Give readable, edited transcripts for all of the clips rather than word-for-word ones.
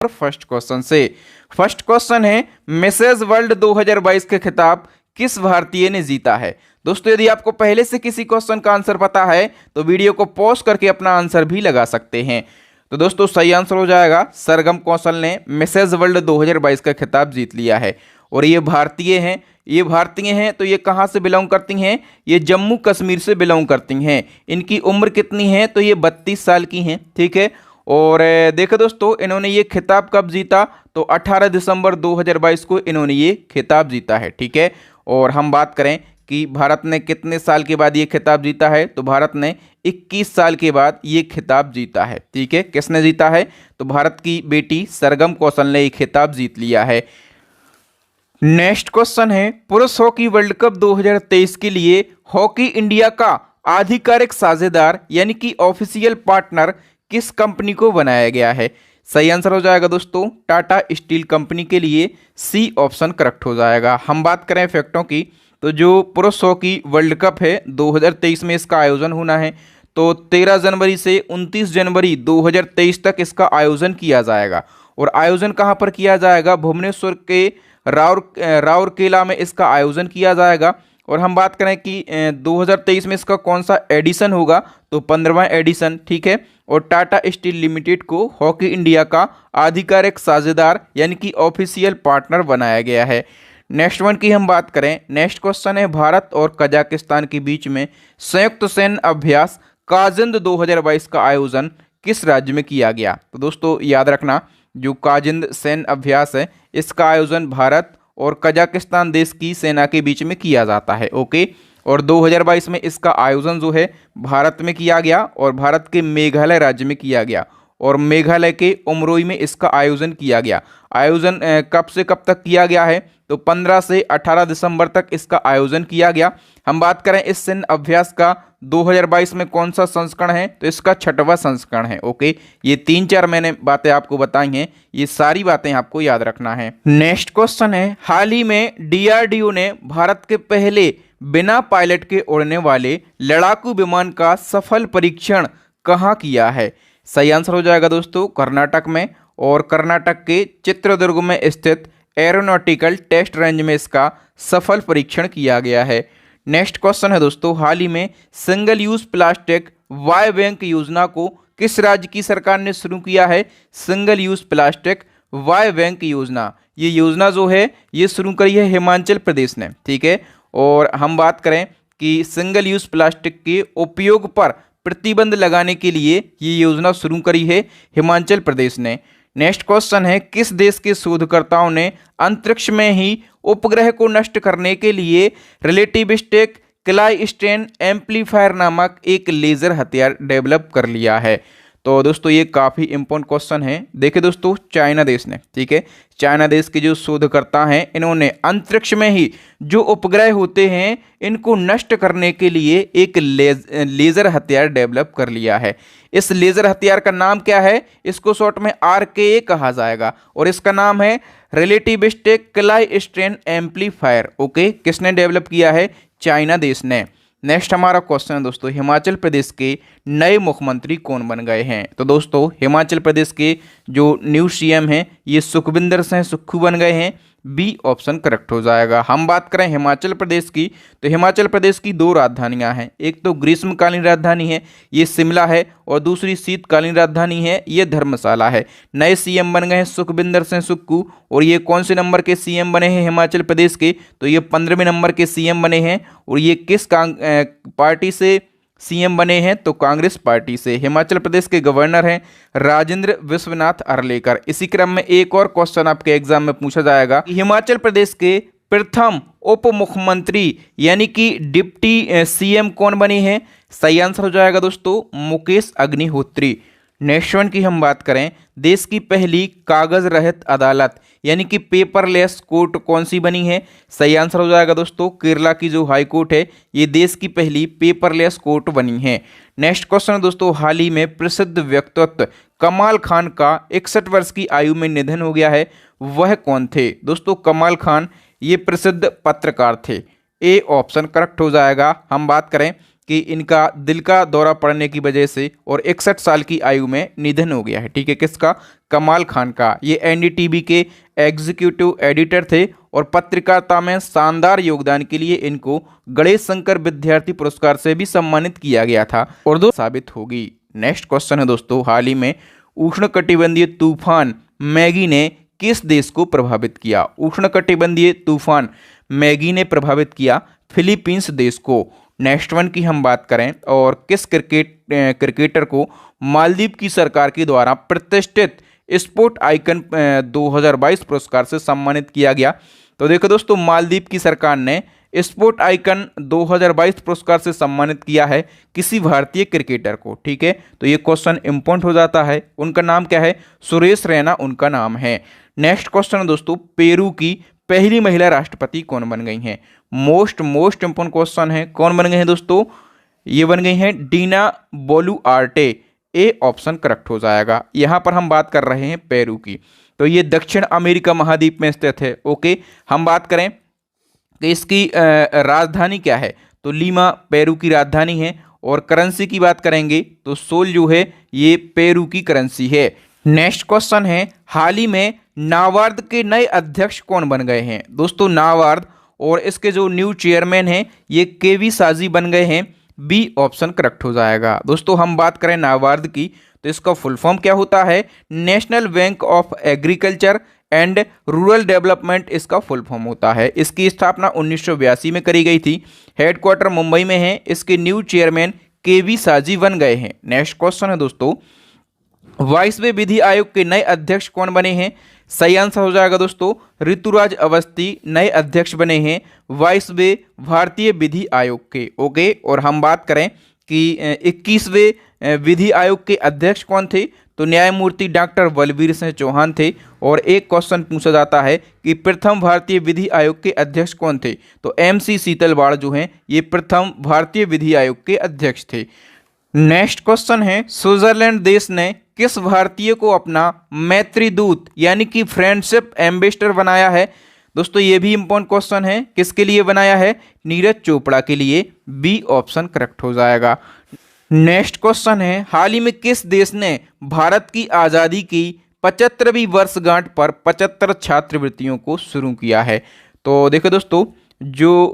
First question से। First question है, Mrs world 2022 के खिताब किस भारतीय ने जीता है। दोस्तों यदि आपको पहले से किसी क्वेश्चन का आंसर पता है तो वीडियो को पॉज करके अपना आंसर भी लगा सकते हैं। तो दोस्तों सही आंसर हो जाएगा सरगम कौशल ने मिसेज वर्ल्ड 2022 का खिताब जीत लिया है। और ये भारतीय हैं तो ये कहाँ से बिलोंग करती हैं, ये जम्मू कश्मीर से बिलोंग करती हैं। इनकी उम्र कितनी है, तो ये 32 साल की हैं, ठीक है। और देखो दोस्तों इन्होंने ये खिताब कब जीता, तो 18 दिसंबर 2022 को इन्होंने ये खिताब जीता है, ठीक है। और हम बात करें कि भारत ने कितने साल के बाद ये खिताब जीता है, तो भारत ने 21 साल के बाद ये खिताब जीता है, ठीक है। किसने जीता है, तो भारत की बेटी सरगम कौशल ने ये खिताब जीत लिया है। नेक्स्ट क्वेश्चन है, पुरुष हॉकी वर्ल्ड कप 2023 के लिए हॉकी इंडिया का आधिकारिक साझेदार यानी कि ऑफिशियल पार्टनर किस कंपनी को बनाया गया है। सही आंसर हो जाएगा दोस्तों टाटा स्टील कंपनी के लिए सी ऑप्शन करेक्ट हो जाएगा। हम बात करें फैक्टों की, तो जो पुरुष हॉकी वर्ल्ड कप है 2023 में इसका आयोजन होना है, तो 13 जनवरी से 29 जनवरी 2023 तक इसका आयोजन किया जाएगा। और आयोजन कहाँ पर किया जाएगा, भुवनेश्वर के राउरकेला में इसका आयोजन किया जाएगा। और हम बात करें कि 2023 में इसका कौन सा एडिशन होगा, तो 15वां एडिशन, ठीक है। और टाटा स्टील लिमिटेड को हॉकी इंडिया का आधिकारिक साझेदार यानी कि ऑफिशियल पार्टनर बनाया गया है। नेक्स्ट वन की हम बात करें, नेक्स्ट क्वेश्चन है, भारत और कजाकिस्तान के बीच में संयुक्त सैन्य अभ्यास काजिंद 2022 का आयोजन किस राज्य में किया गया। तो दोस्तों याद रखना, जो काजिंद सैन्य अभ्यास है इसका आयोजन भारत और कजाकिस्तान देश की सेना के बीच में किया जाता है, ओके। और 2022 में इसका आयोजन जो है भारत में किया गया और भारत के मेघालय राज्य में किया गया और मेघालय के उमरोई में इसका आयोजन किया गया। आयोजन कब से कब तक किया गया है, तो 15 से 18 दिसंबर तक इसका आयोजन किया गया। हम बात करें इस सैन्य अभ्यास का 2022 में कौन सा संस्करण है, तो इसका 6वां संस्करण है, ओके। ये 3-4 मैंने बातें आपको बताई हैं, ये सारी बातें आपको याद रखना है। नेक्स्ट क्वेश्चन है, हाल ही में डीआरडीओ ने भारत के पहले बिना पायलट के उड़ने वाले लड़ाकू विमान का सफल परीक्षण कहाँ किया है। सही आंसर हो जाएगा दोस्तों कर्नाटक में, और कर्नाटक के चित्रदुर्ग में स्थित एरोनॉटिकल टेस्ट रेंज में इसका सफल परीक्षण किया गया है। नेक्स्ट क्वेश्चन है दोस्तों, हाल ही में single use plastic Y bank योजना को किस राज्य की सरकार ने शुरू किया है। Single use plastic Y bank योजना, ये योजना जो है ये शुरू करी है हिमाचल प्रदेश ने, ठीक है। और हम बात करें कि सिंगल यूज प्लास्टिक के उपयोग पर प्रतिबंध लगाने के लिए ये योजना शुरू करी है हिमाचल प्रदेश ने। नेक्स्ट क्वेश्चन है, किस देश के शोधकर्ताओं ने अंतरिक्ष में ही उपग्रह को नष्ट करने के लिए रिलेटिविस्टिक क्लाइस्ट्रेन एम्पलीफायर नामक एक लेजर हथियार डेवलप कर लिया है। तो दोस्तों ये काफ़ी इंपॉर्टेंट क्वेश्चन है। देखिए दोस्तों चाइना देश ने, ठीक है, चाइना देश के जो शोधकर्ता हैं इन्होंने अंतरिक्ष में ही जो उपग्रह होते हैं इनको नष्ट करने के लिए एक लेज़र हथियार डेवलप कर लिया है। इस लेज़र हथियार का नाम क्या है, इसको शॉर्ट में RKA कहा जाएगा और इसका नाम है रिलेटिविस्टिक क्लाइस्ट्रेन एम्पलीफायर, ओके। किसने डेवलप किया है, चाइना देश ने। नेक्स्ट हमारा क्वेश्चन है दोस्तों, हिमाचल प्रदेश के नए मुख्यमंत्री कौन बन गए हैं। तो दोस्तों हिमाचल प्रदेश के जो न्यू CM हैं ये सुखविंदर सिंह सुक्खू बन गए हैं, बी ऑप्शन करेक्ट हो जाएगा। हम बात करें हिमाचल प्रदेश की, तो हिमाचल प्रदेश की 2 राजधानियां हैं, एक तो ग्रीष्मकालीन राजधानी है ये शिमला है और दूसरी शीतकालीन राजधानी है ये धर्मशाला है। नए CM बन गए हैं सुखविंदर सिंह सुक्खू और ये कौन से नंबर के CM बने हैं हिमाचल प्रदेश के, तो ये 15वें नंबर के CM बने हैं। और ये किस पार्टी से CM बने हैं, तो कांग्रेस पार्टी से। हिमाचल प्रदेश के गवर्नर हैं राजेंद्र विश्वनाथ अर्लेकर। इसी क्रम में एक और क्वेश्चन आपके एग्जाम में पूछा जाएगा, हिमाचल प्रदेश के प्रथम उप मुख्यमंत्री यानी कि डिप्टी CM कौन बने हैं। सही आंसर हो जाएगा दोस्तों मुकेश अग्निहोत्री। नेक्स्ट वन की हम बात करें, देश की पहली कागज रहित अदालत यानी कि पेपरलेस कोर्ट कौन सी बनी है। सही आंसर हो जाएगा दोस्तों केरला की जो हाई कोर्ट है ये देश की पहली पेपरलेस कोर्ट बनी है। नेक्स्ट क्वेश्चन है दोस्तों, हाल ही में प्रसिद्ध व्यक्तित्व कमाल खान का 61 वर्ष की आयु में निधन हो गया है, वह कौन थे। दोस्तों कमाल खान ये प्रसिद्ध पत्रकार थे, ए ऑप्शन करेक्ट हो जाएगा। हम बात करें कि इनका दिल का दौरा पड़ने की वजह से और 61 साल की आयु में निधन हो गया है। ठीक है, किसका? कमाल खान का। ये एनडीटीवी के एग्जीक्यूटिव एडिटर थे और पत्रकारिता में शानदार योगदान के लिए इनको गणेश शंकर विद्यार्थी पुरस्कार से भी सम्मानित किया गया था और दो साबित होगी। नेक्स्ट क्वेश्चन है दोस्तों, हाल ही में उष्णकटिबंधीय तूफान मैगी ने किस देश को प्रभावित किया? उष्णकटिबंधीय तूफान मैगी ने प्रभावित किया फिलीपींस देश को। नेक्स्ट वन की हम बात करें और किस क्रिकेटर को मालदीव की सरकार के द्वारा प्रतिष्ठित स्पोर्ट आइकन 2022 पुरस्कार से सम्मानित किया गया? तो देखो दोस्तों, मालदीव की सरकार ने स्पोर्ट आइकन 2022 पुरस्कार से सम्मानित किया है किसी भारतीय क्रिकेटर को। ठीक है, तो ये क्वेश्चन इंपॉर्टेंट हो जाता है। उनका नाम क्या है? सुरेश रैना उनका नाम है। नेक्स्ट क्वेश्चन है दोस्तों, पेरू की पहली महिला राष्ट्रपति कौन बन गई हैं? मोस्ट इंपॉर्टेंट क्वेश्चन है। कौन बन गए हैं दोस्तों? ये बन गई हैं Dina Boluarte. A option correct हो जाएगा। यहां पर हम बात कर रहे हैं पेरू की, तो ये दक्षिण अमेरिका महाद्वीप में स्थित है। ओके, हम बात करें कि इसकी राजधानी क्या है, तो लीमा पेरू की राजधानी है। और करेंसी की बात करेंगे तो सोल जो है ये पेरू की करेंसी है। नेक्स्ट क्वेश्चन है, हाल ही में नाबार्ड के नए अध्यक्ष कौन बन गए हैं? दोस्तों, नाबार्ड और इसके जो न्यू चेयरमैन हैं ये केवी साजी बन गए हैं। बी ऑप्शन करेक्ट हो जाएगा। दोस्तों, हम बात करें नाबार्ड की तो इसका फुल फॉर्म क्या होता है? National bank of agriculture and rural development इसका फुल फॉर्म होता है। इसकी स्थापना 1982 में करी गई थी। हेडक्वार्टर मुंबई में है। इसके न्यू चेयरमैन केवी साजी बन गए हैं। नेक्स्ट क्वेश्चन है दोस्तों, 22वें विधि आयोग के नए अध्यक्ष कौन बने हैं? सही आंसर हो जाएगा दोस्तों, ऋतुराज अवस्थी नए अध्यक्ष बने हैं 22वें भारतीय विधि आयोग के। ओके, और हम बात करें कि 21वें विधि आयोग के अध्यक्ष कौन थे, तो न्यायमूर्ति डॉक्टर बलबीर सिंह चौहान थे। और एक क्वेश्चन पूछा जाता है कि प्रथम भारतीय विधि आयोग के अध्यक्ष कौन थे, तो MC शीतलवाड़ जो हैं ये प्रथम भारतीय विधि आयोग के अध्यक्ष थे। नेक्स्ट क्वेश्चन है, स्विट्जरलैंड देश ने किस भारतीय को अपना मैत्री दूत यानी कि फ्रेंडशिप एम्बेसडर बनाया है? दोस्तों, ये भी इंपॉर्टेंट क्वेश्चन है। किसके लिए बनाया है? नीरज चोपड़ा के लिए। बी ऑप्शन करेक्ट हो जाएगा। नेक्स्ट क्वेश्चन है, हाल ही में किस देश ने भारत की आज़ादी की 75वीं वर्षगांठ पर 75 छात्रवृत्तियों को शुरू किया है? तो देखो दोस्तों, जो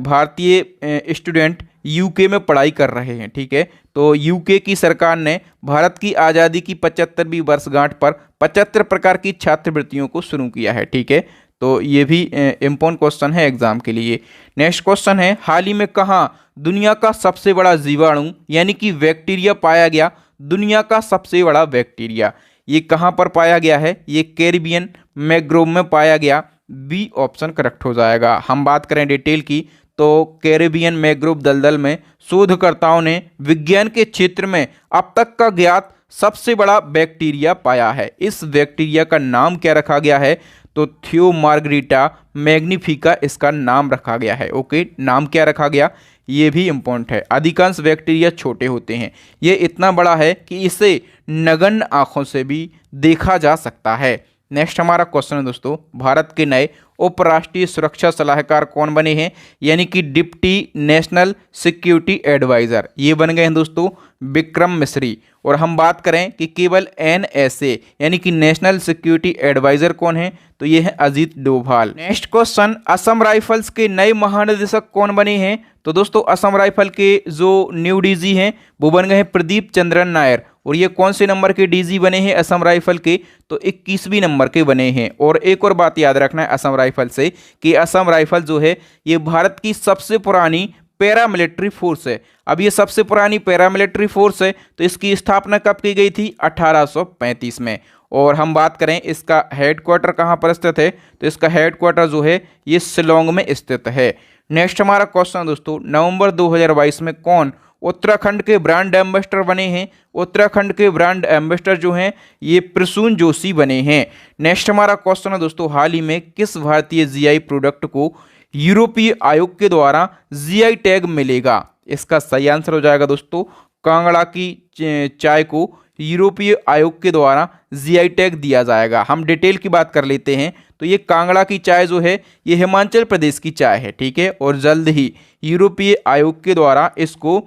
भारतीय स्टूडेंट यूके में पढ़ाई कर रहे हैं, ठीक है, तो यूके की सरकार ने भारत की आज़ादी की 75वीं वर्षगांठ पर 75 प्रकार की छात्रवृत्तियों को शुरू किया है। ठीक है, तो ये भी इम्पोर्टेंट क्वेश्चन है एग्जाम के लिए। नेक्स्ट क्वेश्चन है, हाल ही में कहाँ दुनिया का सबसे बड़ा जीवाणु यानी कि बैक्टीरिया पाया गया? दुनिया का सबसे बड़ा बैक्टीरिया ये कहाँ पर पाया गया है? ये कैरिबियन मैंग्रोव में पाया गया। बी ऑप्शन करेक्ट हो जाएगा। हम बात करें डिटेल की तो कैरिबियन मैंग्रोव दलदल में शोधकर्ताओं ने विज्ञान के क्षेत्र में अब तक का ज्ञात सबसे बड़ा बैक्टीरिया पाया है। इस बैक्टीरिया का नाम क्या रखा गया है? तो थियोमार्गरिटा मैग्निफिका इसका नाम रखा गया है। ओके, नाम क्या रखा गया ये भी इम्पोर्टेंट है। अधिकांश बैक्टीरिया छोटे होते हैं, ये इतना बड़ा है कि इसे नगण्य आंखों से भी देखा जा सकता है। नेक्स्ट हमारा क्वेश्चन है दोस्तों, भारत के नए उपराष्ट्रीय सुरक्षा सलाहकार कौन बने हैं? यानी कि डिप्टी नेशनल सिक्योरिटी एडवाइज़र ये बन गए हैं दोस्तों विक्रम मिश्री। और हम बात करें कि केवल NSA यानी कि नेशनल सिक्योरिटी एडवाइज़र कौन है, तो ये है Ajit Doval. Next question, Assam rifles के नए महानिदेशक कौन बने हैं? तो दोस्तों, असम राइफल के जो न्यू DG हैं वो बन गए हैं प्रदीप चंद्रन नायर। और ये कौन से नंबर के DG बने हैं असम राइफल के? तो 21वीं नंबर के बने हैं। और एक और बात याद रखना है असम राइफल से कि असम राइफल जो है ये भारत की सबसे पुरानी पैरामिलिट्री फोर्स है। अब ये सबसे पुरानी पैरामिलिट्री फोर्स है, तो इसकी स्थापना कब की गई थी? 1835 में। और हम बात करें इसका हेडक्वार्टर कहाँ पर स्थित है, तो इसका हेडक्वार्टर जो है ये शिलोंग में स्थित है। नेक्स्ट हमारा क्वेश्चन दोस्तों, नवंबर 2022 में कौन उत्तराखंड के ब्रांड एम्बेसडर बने हैं? उत्तराखंड के ब्रांड एम्बेसडर जो हैं ये प्रसून जोशी बने हैं। नेक्स्ट हमारा क्वेश्चन है दोस्तों, हाल ही में किस भारतीय GI प्रोडक्ट को यूरोपीय आयोग के द्वारा GI टैग मिलेगा? इसका सही आंसर हो जाएगा दोस्तों, कांगड़ा की चाय को यूरोपीय आयोग के द्वारा जीआई टैग दिया जाएगा। हम डिटेल की बात कर लेते हैं तो ये कांगड़ा की चाय जो है ये हिमाचल प्रदेश की चाय है, ठीक है, और जल्द ही यूरोपीय आयोग के द्वारा इसको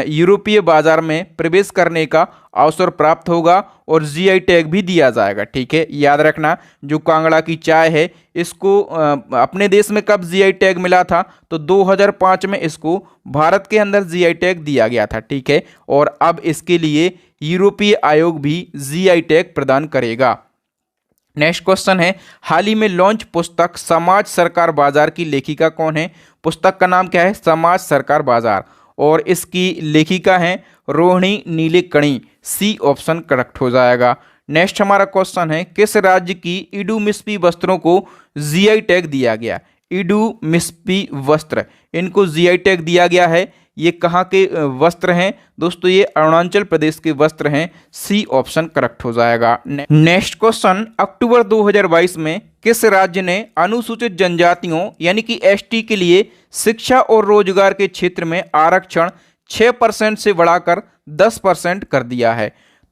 यूरोपीय बाजार में प्रवेश करने का अवसर प्राप्त होगा और जीआई टैग भी दिया जाएगा, ठीक है। याद रखना, जो कांगड़ा की चाय है इसको अपने देश में कब जीआई टैग मिला था, तो 2005 में इसको भारत के अंदर जीआई टैग दिया गया था, ठीक है, और अब इसके लिए यूरोपीय आयोग भी जीआई टैग प्रदान करेगा। नेक्स्ट क्वेश्चन है, हाल ही में लॉन्च पुस्तक समाज सरकार बाजार की लेखिका कौन है? पुस्तक का नाम क्या है? समाज सरकार बाजार, और इसकी लेखिका है Rohini Nilekani. C option correct हो जाएगा। नेक्स्ट हमारा क्वेश्चन है, किस राज्य की इडुमिस्पी वस्त्रों को जीआई टैग दिया गया? इडुमिस्पी वस्त्र, इनको जीआई टैग दिया गया है। ये कहाँ के वस्त्र हैं दोस्तों? ये अरुणाचल प्रदेश के वस्त्र हैं। सी ऑप्शन करेक्ट हो जाएगा। नेक्स्ट क्वेश्चन, अक्टूबर 2022 में किस राज्य ने अनुसूचित जनजातियों यानी कि एसटी के लिए शिक्षा और रोजगार के क्षेत्र में आरक्षण 6% से बढ़ाकर 10% कर दिया है?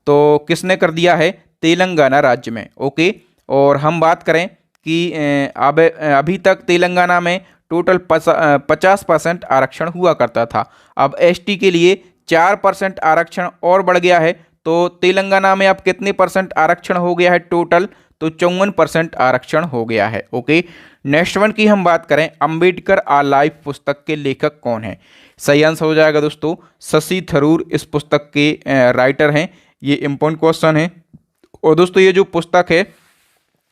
तो किसने कर दिया है? तेलंगाना राज्य में। ओके, और हम बात करें कि अब अभी तक तेलंगाना में टोटल 50% आरक्षण हुआ करता था। अब एसटी के लिए 4% आरक्षण और बढ़ गया है। तो तेलंगाना में अब कितने परसेंट आरक्षण हो गया है टोटल? तो 54% आरक्षण हो गया है। ओके, नेक्स्ट वन की हम बात करें, अंबेडकर आ लाइफ पुस्तक के लेखक कौन है? सही आंसर हो जाएगा दोस्तों शशि थरूर इस पुस्तक के राइटर हैं। ये इंपॉर्टेंट क्वेश्चन है। और दोस्तों ये जो पुस्तक है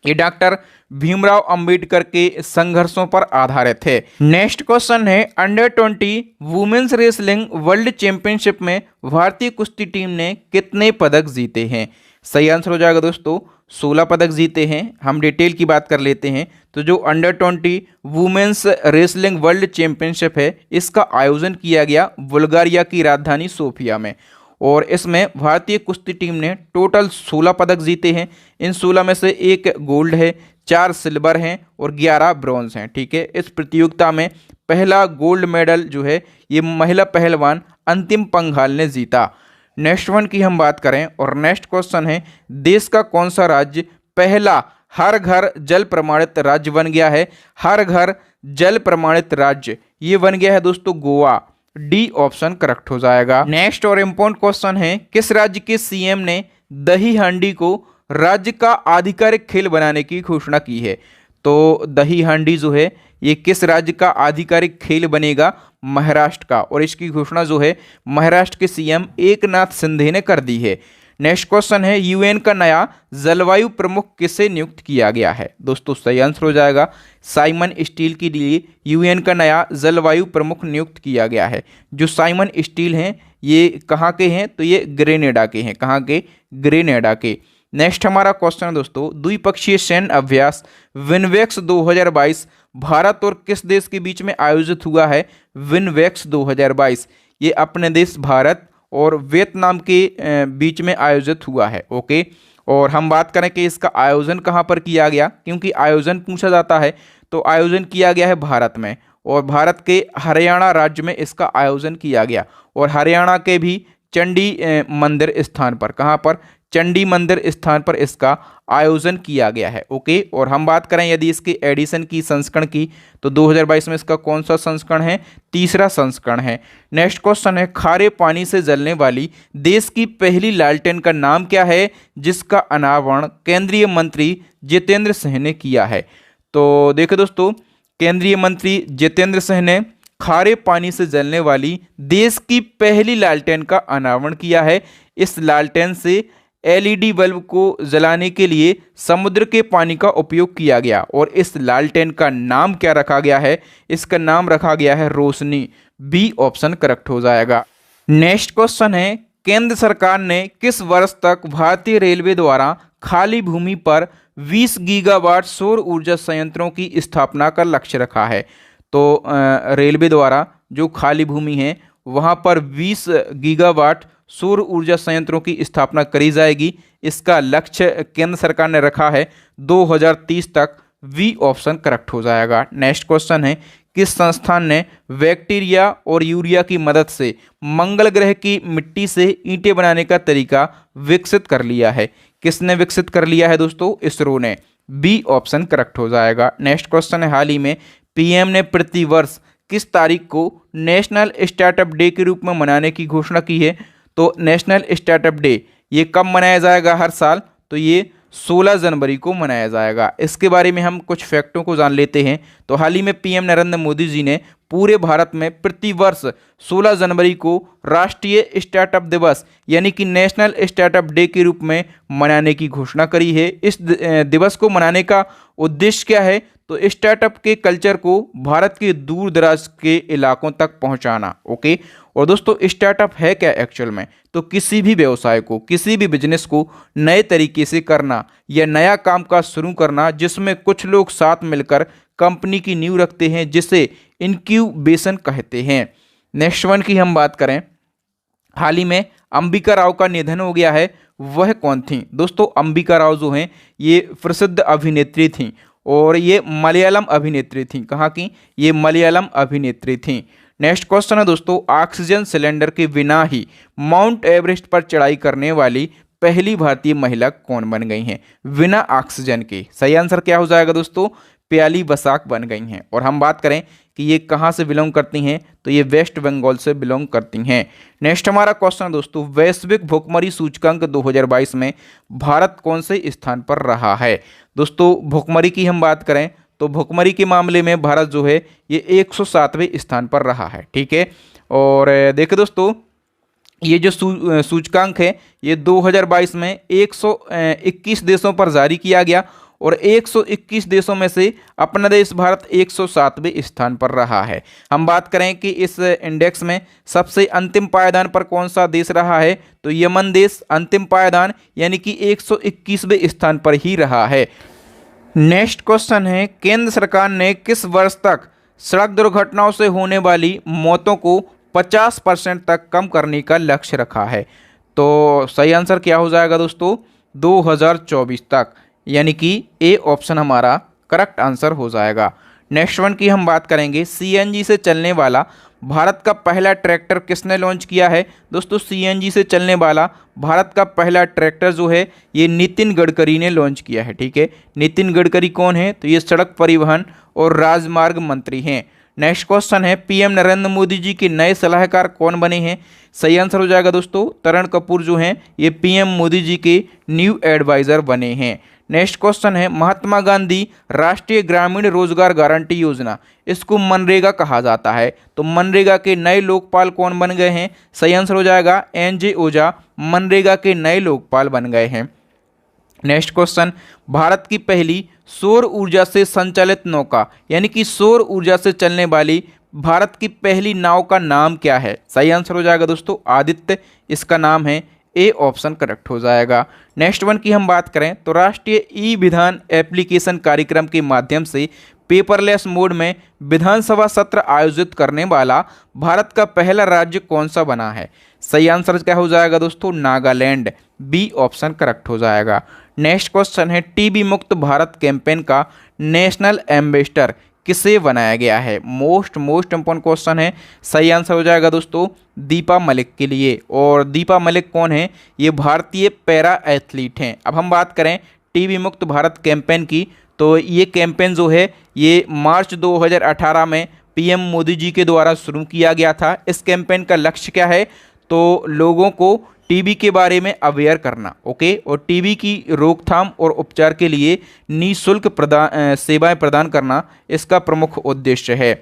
ये डॉक्टर भीमराव अंबेडकर के संघर्षों पर आधारित है। नेक्स्ट क्वेश्चन है, under 20 women's wrestling world championship में भारतीय कुश्ती टीम ने कितने पदक जीते हैं? सही आंसर हो जाएगा दोस्तों 16 पदक जीते हैं। हम डिटेल की बात कर लेते हैं तो जो under 20 women's wrestling world championship है इसका आयोजन किया गया बुल्गारिया की राजधानी सोफिया में, और इसमें भारतीय कुश्ती टीम ने टोटल 16 पदक जीते हैं। इन 16 में से 1 गोल्ड है, 4 सिल्वर हैं और 11 ब्रॉन्ज हैं, ठीक है। इस प्रतियोगिता में पहला गोल्ड मेडल जो है ये महिला पहलवान अंतिम पंघाल ने जीता। नेक्स्ट वन की हम बात करें और नेक्स्ट क्वेश्चन है, देश का कौन सा राज्य पहला हर घर जल प्रमाणित राज्य बन गया है? हर घर जल प्रमाणित राज्य ये बन गया है दोस्तों गोवा। डी ऑप्शन करेक्ट हो जाएगा। नेक्स्ट और इम्पोर्टेंट क्वेश्चन है, किस राज्य के सीएम ने दही हांडी को राज्य का आधिकारिक खेल बनाने की घोषणा की है? तो दही हांडी जो है ये किस राज्य का आधिकारिक खेल बनेगा? महाराष्ट्र का, और इसकी घोषणा जो है महाराष्ट्र के सीएम एकनाथ शिंदे ने कर दी है। नेक्स्ट क्वेश्चन है, यूएन का नया जलवायु प्रमुख किसे नियुक्त किया गया है? दोस्तों सही आंसर हो जाएगा साइमन स्टील के लिए यूएन का नया जलवायु प्रमुख नियुक्त किया गया है। जो साइमन स्टील हैं ये कहाँ के हैं? तो ये ग्रेनेडा के हैं। कहाँ के? ग्रेनेडा के। नेक्स्ट हमारा क्वेश्चन है दोस्तों, द्विपक्षीय सैन्य अभ्यास विनवेक्स 2022 भारत और किस देश के बीच में आयोजित हुआ है? विनवेक्स 2022 ये अपने देश भारत और वियतनाम के बीच में आयोजित हुआ है। ओके, और हम बात करें कि इसका आयोजन कहाँ पर किया गया, क्योंकि आयोजन पूछा जाता है तो आयोजन किया गया है भारत में, और भारत के हरियाणा राज्य में इसका आयोजन किया गया, और हरियाणा के भी चंडी मंदिर स्थान पर, कहाँ पर? चंडी मंदिर स्थान पर इसका आयोजन किया गया है। ओके, और हम बात करें यदि इसके एडिशन की संस्करण की तो 2022 में इसका कौन सा संस्करण है? तीसरा संस्करण है। नेक्स्ट क्वेश्चन है, खारे पानी से जलने वाली देश की पहली लालटेन का नाम क्या है जिसका अनावरण केंद्रीय मंत्री जितेंद्र सिंह ने किया है? तो देखो दोस्तों, केंद्रीय मंत्री जितेंद्र सिंह ने खारे पानी से जलने वाली देश की पहली लालटेन का अनावरण किया है। इस लालटेन से एलईडी बल्ब को जलाने के लिए समुद्र के पानी का उपयोग किया गया, और इस लालटेन का नाम क्या रखा गया है? इसका नाम रखा गया है रोशनी। बी ऑप्शन करेक्ट हो जाएगा। नेक्स्ट क्वेश्चन है, केंद्र सरकार ने किस वर्ष तक भारतीय रेलवे द्वारा खाली भूमि पर 20 गीगावाट सौर ऊर्जा संयंत्रों की स्थापना का लक्ष्य रखा है? तो रेलवे द्वारा जो खाली भूमि है वहाँ पर 20 गीगावाट सौर ऊर्जा संयंत्रों की स्थापना करी जाएगी। इसका लक्ष्य केंद्र सरकार ने रखा है 2030 तक। वी ऑप्शन करेक्ट हो जाएगा। नेक्स्ट क्वेश्चन है, किस संस्थान ने बैक्टीरिया और यूरिया की मदद से मंगल ग्रह की मिट्टी से ईंटें बनाने का तरीका विकसित कर लिया है? किसने विकसित कर लिया है दोस्तों? इसरो ने। बी ऑप्शन करेक्ट हो जाएगा। नेक्स्ट क्वेश्चन है, हाल ही में पीएम ने प्रतिवर्ष किस तारीख को नेशनल स्टार्टअप डे के रूप में मनाने की घोषणा की है? तो नेशनल स्टार्टअप डे ये कब मनाया जाएगा हर साल? तो ये 16 जनवरी को मनाया जाएगा। इसके बारे में हम कुछ फैक्टों को जान लेते हैं। तो हाल ही में पीएम नरेंद्र मोदी जी ने पूरे भारत में प्रतिवर्ष 16 जनवरी को राष्ट्रीय स्टार्टअप दिवस यानी कि नेशनल स्टार्टअप डे के रूप में मनाने की घोषणा करी है। इस दिवस को मनाने का उद्देश्य क्या है? तो स्टार्टअप के कल्चर को भारत के दूर दराज के इलाकों तक पहुंचाना। ओके। और दोस्तों स्टार्टअप है क्या एक्चुअल में? तो किसी भी व्यवसाय को, किसी भी बिजनेस को नए तरीके से करना या नया काम काज शुरू करना जिसमें कुछ लोग साथ मिलकर कंपनी की नींव रखते हैं, जिसे इनक्यूबेशन कहते हैं। नेक्स्ट वन की हम बात करें, हाल ही में अंबिका राव का निधन हो गया है। वह कौन थी? दोस्तों अंबिका राव जो हैं ये प्रसिद्ध अभिनेत्री थी और ये मलयालम अभिनेत्री थी। कहाँ की? ये मलयालम अभिनेत्री थी। नेक्स्ट क्वेश्चन है दोस्तों, ऑक्सीजन सिलेंडर के बिना ही माउंट एवरेस्ट पर चढ़ाई करने वाली पहली भारतीय महिला कौन बन गई हैं? बिना ऑक्सीजन के। सही आंसर क्या हो जाएगा दोस्तों? प्याली बसाक बन गई हैं। और हम बात करें कि ये कहाँ से बिलोंग करती हैं, तो ये वेस्ट बंगाल से बिलोंग करती हैं। नेक्स्ट हमारा क्वेश्चन है दोस्तों, वैश्विक भुखमरी सूचकांक 2022 में भारत कौन से स्थान पर रहा है? दोस्तों भुखमरी की हम बात करें तो भुखमरी के मामले में भारत जो है ये 107वें स्थान पर रहा है। ठीक है। और देखिए दोस्तों ये जो सूचकांक है ये 2022 में 121 देशों पर जारी किया गया और 121 देशों में से अपना देश भारत 107वें स्थान पर रहा है। हम बात करें कि इस इंडेक्स में सबसे अंतिम पायदान पर कौन सा देश रहा है, तो यमन देश अंतिम पायदान यानी कि 121वें स्थान पर ही रहा है। नेक्स्ट क्वेश्चन है, केंद्र सरकार ने किस वर्ष तक सड़क दुर्घटनाओं से होने वाली मौतों को 50% तक कम करने का लक्ष्य रखा है? तो सही आंसर क्या हो जाएगा दोस्तों? 2024 तक, यानी कि ए ऑप्शन हमारा करेक्ट आंसर हो जाएगा। नेक्स्ट वन की हम बात करेंगे, सीएनजी से चलने वाला भारत का पहला ट्रैक्टर किसने लॉन्च किया है? दोस्तों सीएनजी से चलने वाला भारत का पहला ट्रैक्टर जो है ये नितिन गडकरी ने लॉन्च किया है। ठीक है। नितिन गडकरी कौन है? तो ये सड़क परिवहन और राजमार्ग मंत्री हैं। नेक्स्ट क्वेश्चन है, पीएम नरेंद्र मोदी जी के नए सलाहकार कौन बने हैं? सही आंसर हो जाएगा दोस्तों तरण कपूर जो हैं ये पीएम मोदी जी के न्यू एडवाइजर बने हैं। नेक्स्ट क्वेश्चन है, महात्मा गांधी राष्ट्रीय ग्रामीण रोजगार गारंटी योजना इसको मनरेगा कहा जाता है, तो मनरेगा के नए लोकपाल कौन बन गए हैं? सही आंसर हो जाएगा एनजे ओझा मनरेगा के नए लोकपाल बन गए हैं। नेक्स्ट क्वेश्चन, भारत की पहली सौर ऊर्जा से संचालित नौका यानी कि सौर ऊर्जा से चलने वाली भारत की पहली नाव का नाम क्या है? सही आंसर हो जाएगा दोस्तों आदित्य, इसका नाम है। ए ऑप्शन करेक्ट हो जाएगा। नेक्स्ट वन की हम बात करें तो राष्ट्रीय ई विधान एप्लीकेशन कार्यक्रम के माध्यम से पेपरलेस मोड में विधानसभा सत्र आयोजित करने वाला भारत का पहला राज्य कौन सा बना है? सही आंसर क्या हो जाएगा दोस्तों? नागालैंड। बी ऑप्शन करेक्ट हो जाएगा। नेक्स्ट क्वेश्चन है, टीबी मुक्त भारत कैंपेन का नेशनल एम्बेसडर किसे बनाया गया है? मोस्ट इंपॉर्टेंट क्वेश्चन है। सही आंसर हो जाएगा दोस्तों दीपा मलिक के लिए। और दीपा मलिक कौन है? ये भारतीय पैरा एथलीट हैं। अब हम बात करें टीबी मुक्त भारत कैंपेन की, तो ये कैंपेन जो है ये मार्च 2018 में पीएम मोदी जी के द्वारा शुरू किया गया था। इस कैंपेन का लक्ष्य क्या है? तो लोगों को टीबी के बारे में अवेयर करना। ओके। और टीबी की रोकथाम और उपचार के लिए निःशुल्क सेवाएं प्रदान करना इसका प्रमुख उद्देश्य है।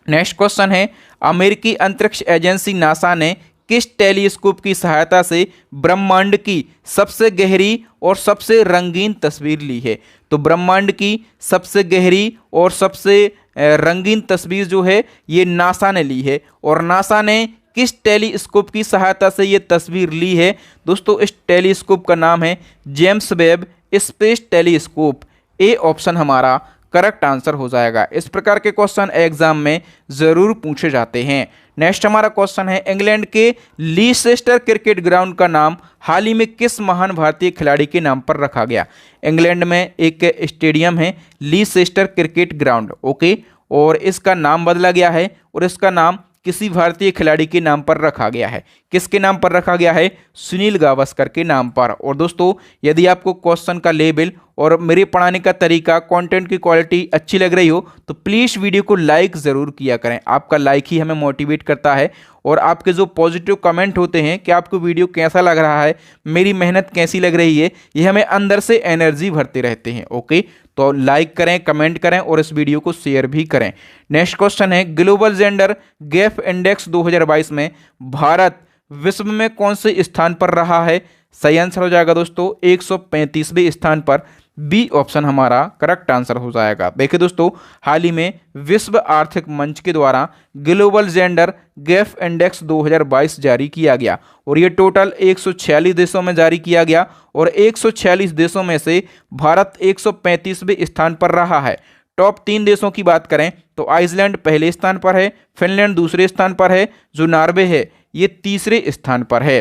नेक्स्ट क्वेश्चन है, अमेरिकी अंतरिक्ष एजेंसी नासा ने किस टेलीस्कोप की सहायता से ब्रह्मांड की सबसे गहरी और सबसे रंगीन तस्वीर ली है? तो ब्रह्मांड की सबसे गहरी और सबसे रंगीन तस्वीर जो है ये नासा ने ली है। और नासा ने किस टेलीस्कोप की सहायता से ये तस्वीर ली है? दोस्तों इस टेलीस्कोप का नाम है James Webb space telescope. A option हमारा करेक्ट आंसर हो जाएगा। इस प्रकार के क्वेश्चन एग्जाम में ज़रूर पूछे जाते हैं। नेक्स्ट हमारा क्वेश्चन है, इंग्लैंड के लीसेस्टर क्रिकेट ग्राउंड का नाम हाल ही में किस महान भारतीय खिलाड़ी के नाम पर रखा गया? इंग्लैंड में एक स्टेडियम है लीसेस्टर क्रिकेट ग्राउंड। ओके। और इसका नाम बदला गया है और इसका नाम किसी भारतीय खिलाड़ी के नाम पर रखा गया है। किसके नाम पर रखा गया है? सुनील गावस्कर के नाम पर। और दोस्तों यदि आपको क्वेश्चन का लेवल और मेरे पढ़ाने का तरीका, कंटेंट की क्वालिटी अच्छी लग रही हो तो प्लीज़ वीडियो को लाइक ज़रूर किया करें। आपका लाइक ही हमें मोटिवेट करता है और आपके जो पॉजिटिव कमेंट होते हैं कि आपको वीडियो कैसा लग रहा है, मेरी मेहनत कैसी लग रही है, ये हमें अंदर से एनर्जी भरते रहते हैं। ओके, तो लाइक करें, कमेंट करें और इस वीडियो को शेयर भी करें। नेक्स्ट क्वेश्चन है, ग्लोबल जेंडर गैप इंडेक्स 2022 में भारत विश्व में कौन से स्थान पर रहा है? सही आंसर हो जाएगा दोस्तों 135वें स्थान पर। बी ऑप्शन हमारा करेक्ट आंसर हो जाएगा। देखिए दोस्तों, हाल ही में विश्व आर्थिक मंच के द्वारा ग्लोबल जेंडर गैप इंडेक्स 2022 जारी किया गया और ये टोटल 146 देशों में जारी किया गया और 146 देशों में से भारत 135वें स्थान पर रहा है। टॉप 3 देशों की बात करें तो आइसलैंड पहले स्थान पर है, फिनलैंड दूसरे स्थान पर है, जो नॉर्वे है ये तीसरे स्थान पर है।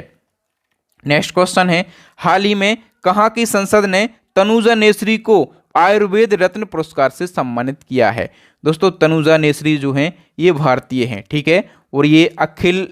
नेक्स्ट क्वेश्चन है, हाल ही में कहाँ की संसद ने तनुजा नेसरी को आयुर्वेद रत्न पुरस्कार से सम्मानित किया है? दोस्तों तनुजा नेसरी जो हैं ये भारतीय हैं, ठीक है, और ये अखिल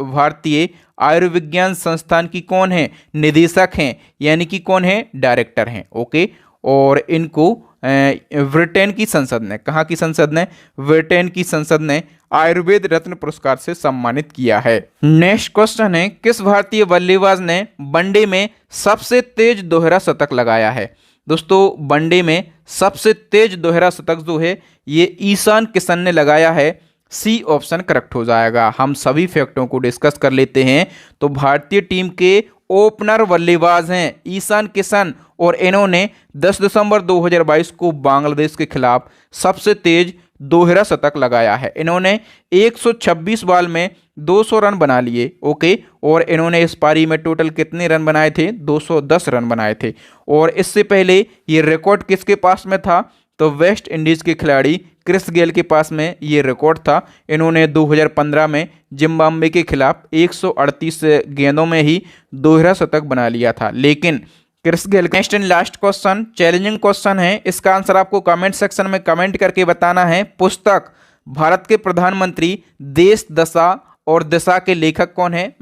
भारतीय आयुर्विज्ञान संस्थान की कौन है? निदेशक हैं, यानी कि कौन है? डायरेक्टर हैं। ओके, और इनको ब्रिटेन की संसद ने, कहाँ की संसद ने? ब्रिटेन की संसद ने आयुर्वेद रत्न पुरस्कार से सम्मानित किया है। नेक्स्ट क्वेश्चन है, किस भारतीय बल्लेबाज ने वनडे में सबसे तेज दोहरा शतक लगाया है? दोस्तों वनडे में सबसे तेज दोहरा शतक जो है ये ईशान किशन ने लगाया है। सी ऑप्शन करेक्ट हो जाएगा। हम सभी फैक्टों को डिस्कस कर लेते हैं। तो भारतीय टीम के ओपनर बल्लेबाज हैं ईशान किशन और इन्होंने 10 दिसंबर 2022 को बांग्लादेश के खिलाफ सबसे तेज दोहरा शतक लगाया है। इन्होंने 126 बॉल में 200 रन बना लिए। ओके, और इन्होंने इस पारी में टोटल कितने रन बनाए थे? 210 रन बनाए थे। और इससे पहले ये रिकॉर्ड किसके पास में था? तो वेस्ट इंडीज के खिलाड़ी क्रिस गेल के पास में ये रिकॉर्ड था। इन्होंने 2015 में जिम्बाब्वे के खिलाफ 138 गेंदों में ही दोहरा शतक बना लिया था, लेकिन Chris Gayle. Next and last question challenging question है, इसका आंसर आपको कमेंट सेक्शन में कमेंट करके बताना है। पुस्तक भारत के प्रधानमंत्री देश दशा और दिशा के लेखक कौन है?